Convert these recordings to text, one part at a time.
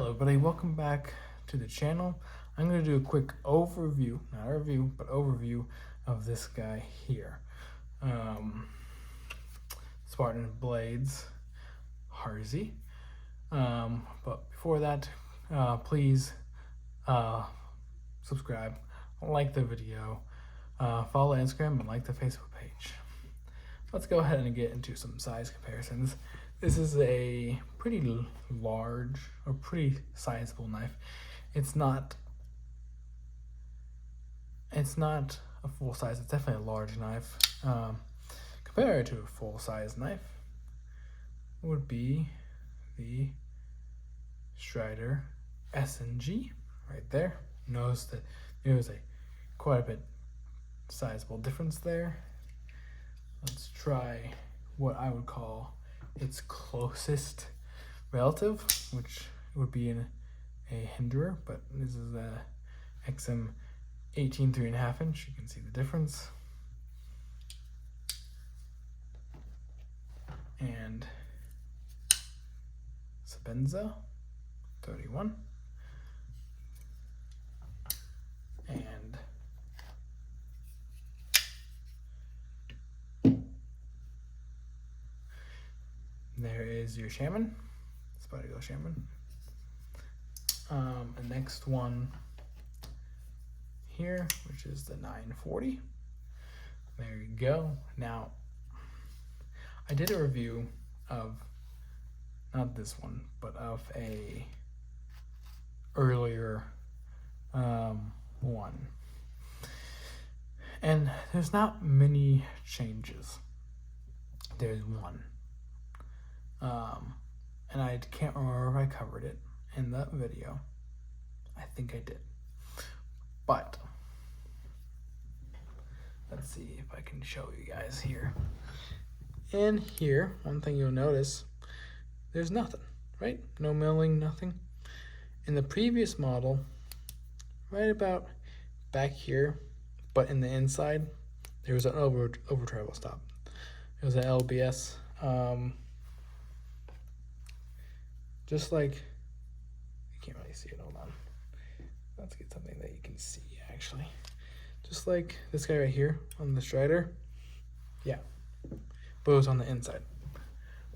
Hello everybody, welcome back to the channel. I'm going to do a quick overview, not a review, but overview of this guy here. Spartan Blades SHF. But before that, please subscribe, like the video, follow Instagram, and like the Facebook page. Let's go ahead and get into some size comparisons. This is a pretty large or pretty sizable knife. It's not a full size. It's definitely a large knife. Compared to a full size knife would be the Strider S&G right there. Notice that there was quite a bit sizable difference there. Let's try what I would call its closest relative, which would be a Hinderer, but this is a XM 18 3.5 inch. You can see the difference. And Sabenza 31. And there is your Shaman, Spyderco Shaman. The next one here, which is the 940. There you go. Now, I did a review of, not this one, but of a earlier one. And there's not many changes. There's one. And I can't remember if I covered it in that video. I think I did. But let's see if I can show you guys here. In here, one thing you'll notice, there's nothing, right? No milling, nothing. In the previous model, right about back here, but in the inside, there was an over travel stop. It was an LBS. Just like, you can't really see it, hold on. Let's get something that you can see, actually. Just like this guy right here on the Strider. Yeah, but it was on the inside,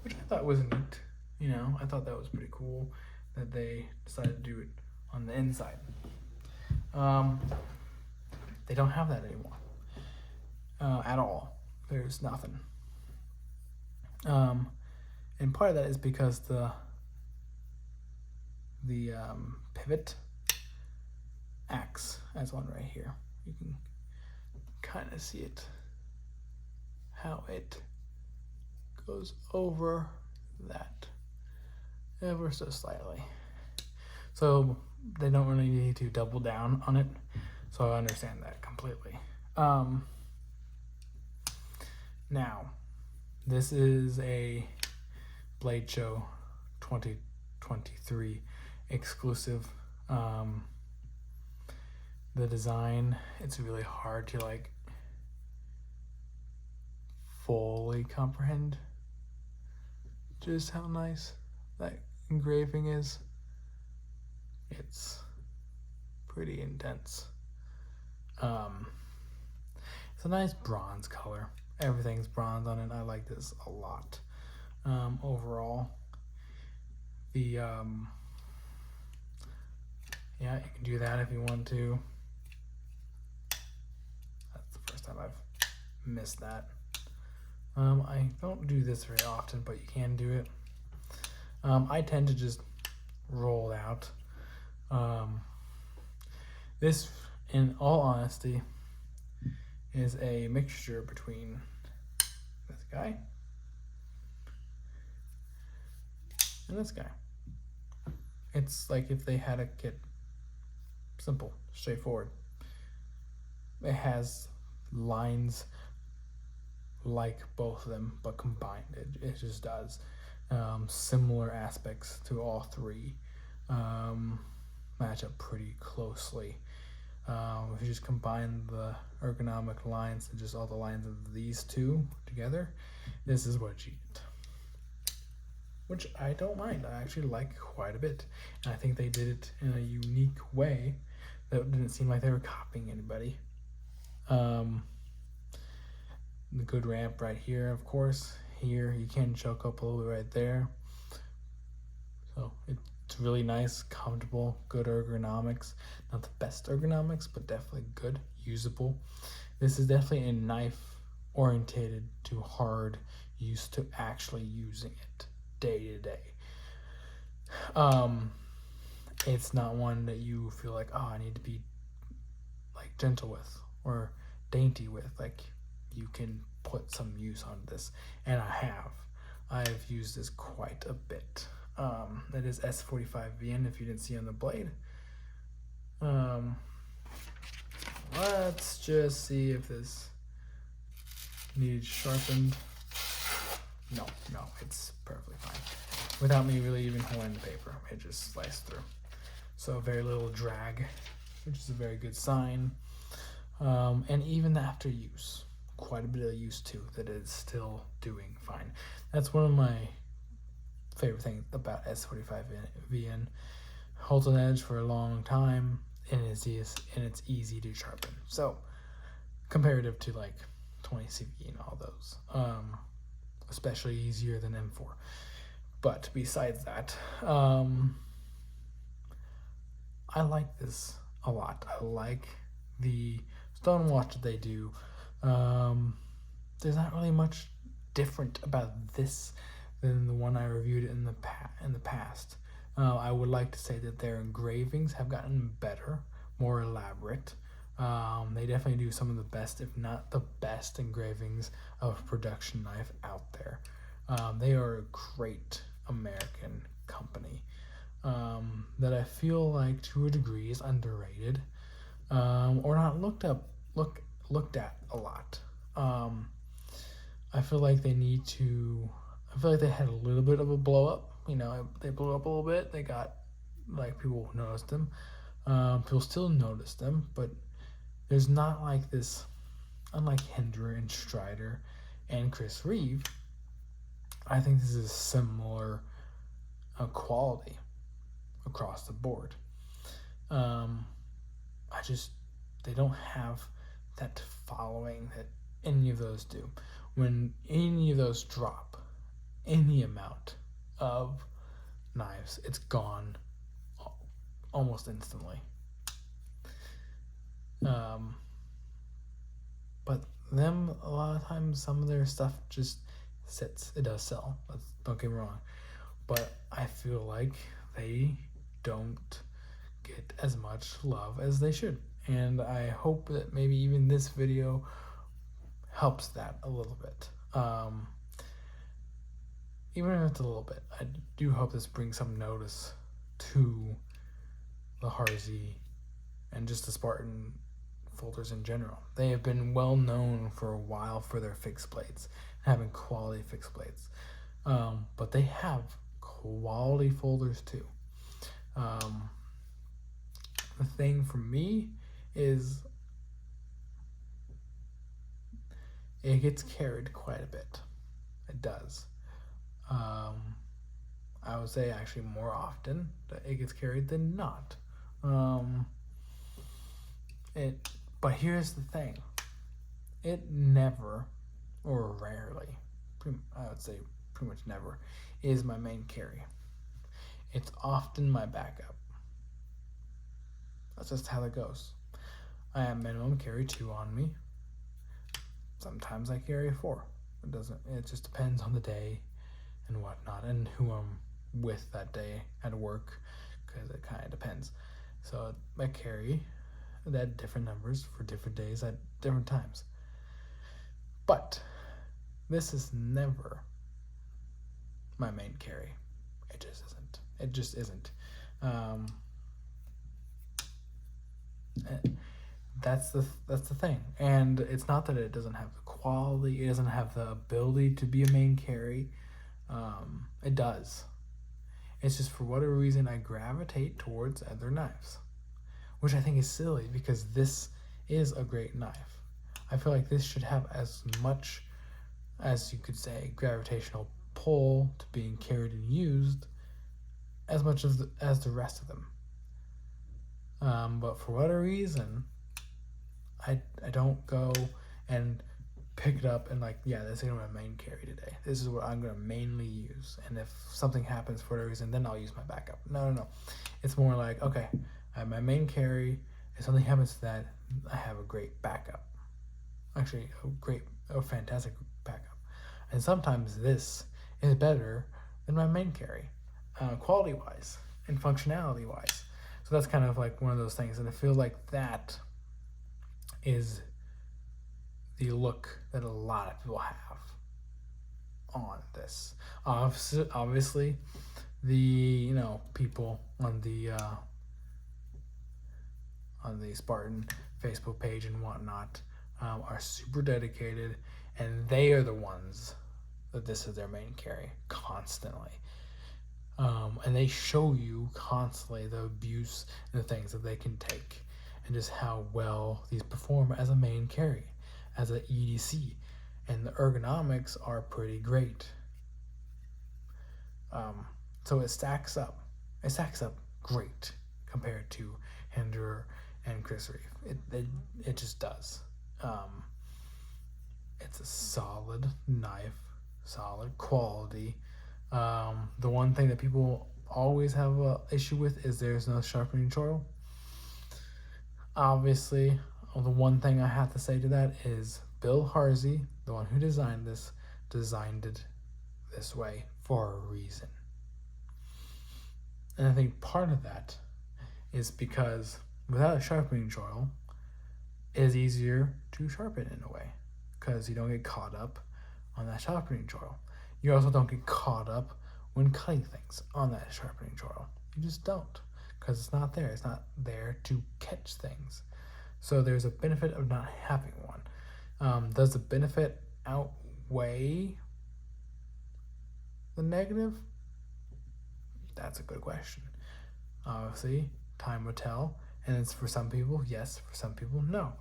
which I thought was neat. You know, I thought that was pretty cool that they decided to do it on the inside. They don't have that anymore, at all. There's nothing. And part of that is because the pivot acts as one right here. You can kind of see it, how it goes over that ever so slightly. So they don't really need to double down on it. So I understand that completely. Now, this is a Blade Show 2023 exclusive. The design, it's really hard to like fully comprehend just how nice that engraving is. It's pretty intense. It's a nice bronze color. Everything's bronze on it. I like this a lot. Overall, the yeah, you can do that if you want to. That's the first time I've missed that. I don't do this very often, but you can do it. I tend to just roll out. This, in all honesty, is a mixture between this guy and this guy. It's like if they had a kit, simple, straightforward. It has lines like both of them, but combined. It just does. Similar aspects to all three match up pretty closely. If you just combine the ergonomic lines and just all the lines of these two together, this is what you get. which I don't mind. I actually like quite a bit. And I think they did it in a unique way that didn't seem like they were copying anybody. The good ramp right here, of course. Here, you can choke up a little bit right there. So it's really nice, comfortable, good ergonomics. Not the best ergonomics, but definitely good, usable. This is definitely a knife orientated to hard use, to actually using it day to day. It's not one that you feel like, oh, I need to be like gentle with or dainty with. Like, you can put some use on this, and I've used this quite a bit. It is S45VN if you didn't see on the blade. Let's just see if this needs sharpened. No, it's perfectly fine. Without me really even holding the paper, it just sliced through. So very little drag, which is a very good sign. And even after use, quite a bit of use too, that it's still doing fine. That's one of my favorite things about S45VN. Holds an edge for a long time, and it's easy to sharpen. So comparative to like 20CV and all those, especially easier than M4. But besides that, I like this a lot. I like the stone watch that they do. There's not really much different about this than the one I reviewed in the past. I would like to say that their engravings have gotten better, more elaborate. They definitely do some of the best, if not the best, engravings of production knife out there. They are a great American company that I feel like to a degree is underrated, or not looked at a lot. I feel like they need to. I feel like they had a little bit of a blow up. You know, they blew up a little bit. They got, like, people noticed them. People still notice them, but there's not like this. Unlike Hendra and Strider and Chris Reeve, I think this is similar quality across the board. They don't have that following that any of those do. When any of those drop any amount of knives, it's gone almost instantly. But them, a lot of times, some of their stuff just sits. It does sell, don't get me wrong, but I feel like they don't get as much love as they should, and I hope that maybe even this video helps that a little bit. Even if it's a little bit, I do hope this brings some notice to the Harzy and just the Spartan folders in general. They have been well known for a while for their fixed blades, having quality fixed blades, but they have quality folders too. The thing for me is it gets carried quite a bit. It does. I would say actually more often that it gets carried than not. But here's the thing. It never, or rarely, I would say pretty much never, is my main carry. It's often my backup. That's just how it goes. I have minimum carry 2 on me. Sometimes I carry 4. It just depends on the day and whatnot, and who I'm with that day at work, because it kind of depends. So I carry that different numbers for different days at different times. But this is never my main carry. It just isn't. It just isn't. That's the thing. And it's not that it doesn't have the quality, it doesn't have the ability to be a main carry. It does. It's just for whatever reason I gravitate towards other knives, which I think is silly because this is a great knife. I feel like this should have as much, as you could say, gravitational pull to being carried and used as much as the rest of them. But for whatever reason, I don't go and pick it up and like, yeah, this is my main carry today. This is what I'm gonna mainly use. And if something happens for whatever reason, then I'll use my backup. No. It's more like, okay, I have my main carry. If something happens to that, I have a great backup. Actually, a fantastic backup. And sometimes this is better than my main carry, quality-wise and functionality-wise. So that's kind of like one of those things. And I feel like that is the look that a lot of people have on this. Obviously, the people on the Spartan Facebook page and whatnot are super dedicated, and they are the ones that this is their main carry constantly. And they show you constantly the abuse and the things that they can take, and just how well these perform as a main carry, as an EDC, and the ergonomics are pretty great. So it stacks up. It stacks up great compared to Hinderer and Chris Reeve. It just does. It's a solid knife, solid quality. The one thing that people always have an issue with is there's no sharpening choil. Obviously, the one thing I have to say to that is Bill Harsey, the one who designed this, designed it this way for a reason. And I think part of that is because without a sharpening choil, it is easier to sharpen in a way, because you don't get caught up on that sharpening choil. You also don't get caught up when cutting things on that sharpening choil. You just don't, because it's not there. It's not there to catch things. So there's a benefit of not having one. Does the benefit outweigh the negative? That's a good question. Obviously, time will tell. And it's for some people, yes. For some people, no.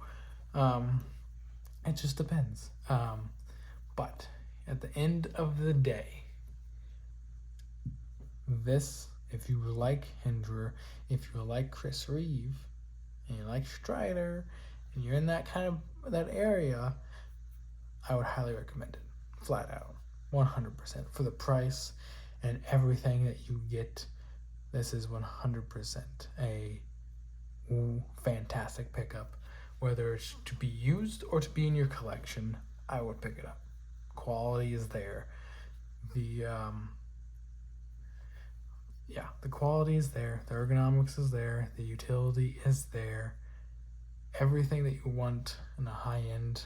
It just depends. But at the end of the day, this, if you like Hinderer, if you like Chris Reeve, and you like Strider, and you're in that that area, I would highly recommend it, flat out, 100%. For the price and everything that you get, this is 100% a fantastic pickup. Whether it's to be used or to be in your collection, I would pick it up. Quality is there. The quality is there. The ergonomics is there. The utility is there. Everything that you want in a high-end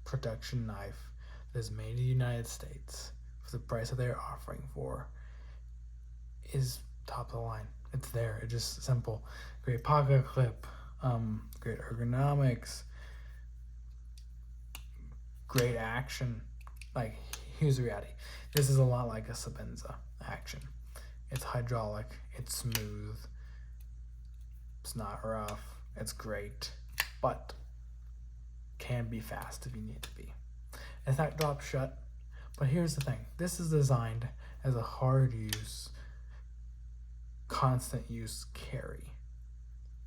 production knife that is made in the United States for the price that they're offering for is top of the line. It's there. It's just simple. Great pocket clip. Great ergonomics. Great action. Like, here's the reality. This is a lot like a Sabenza action. It's hydraulic. It's smooth. It's not rough. It's great. But can be fast if you need to be. It's not drop shut. But here's the thing. This is designed as a hard use, constant use carry.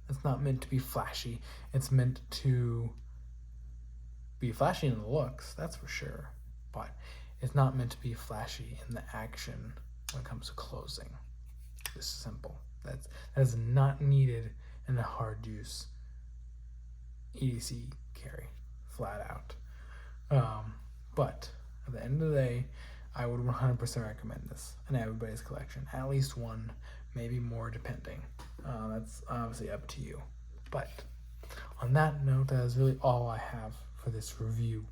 It's not meant to be flashy. It's meant to be flashy in the looks, that's for sure. But it's not meant to be flashy in the action when it comes to closing. This is simple. That is not needed in a hard use EDC carry, flat out. But at the end of the day, I would 100% recommend this in everybody's collection. At least one, maybe more depending. That's obviously up to you. But on that note, that is really all I have for this review.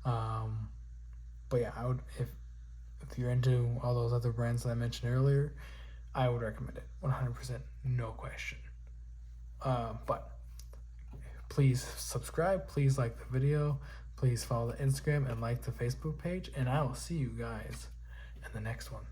But yeah, I would, if you're into all those other brands that I mentioned earlier, I would recommend it 100%, no question. But please subscribe, please like the video, please follow the Instagram and like the Facebook page, and I will see you guys in the next one.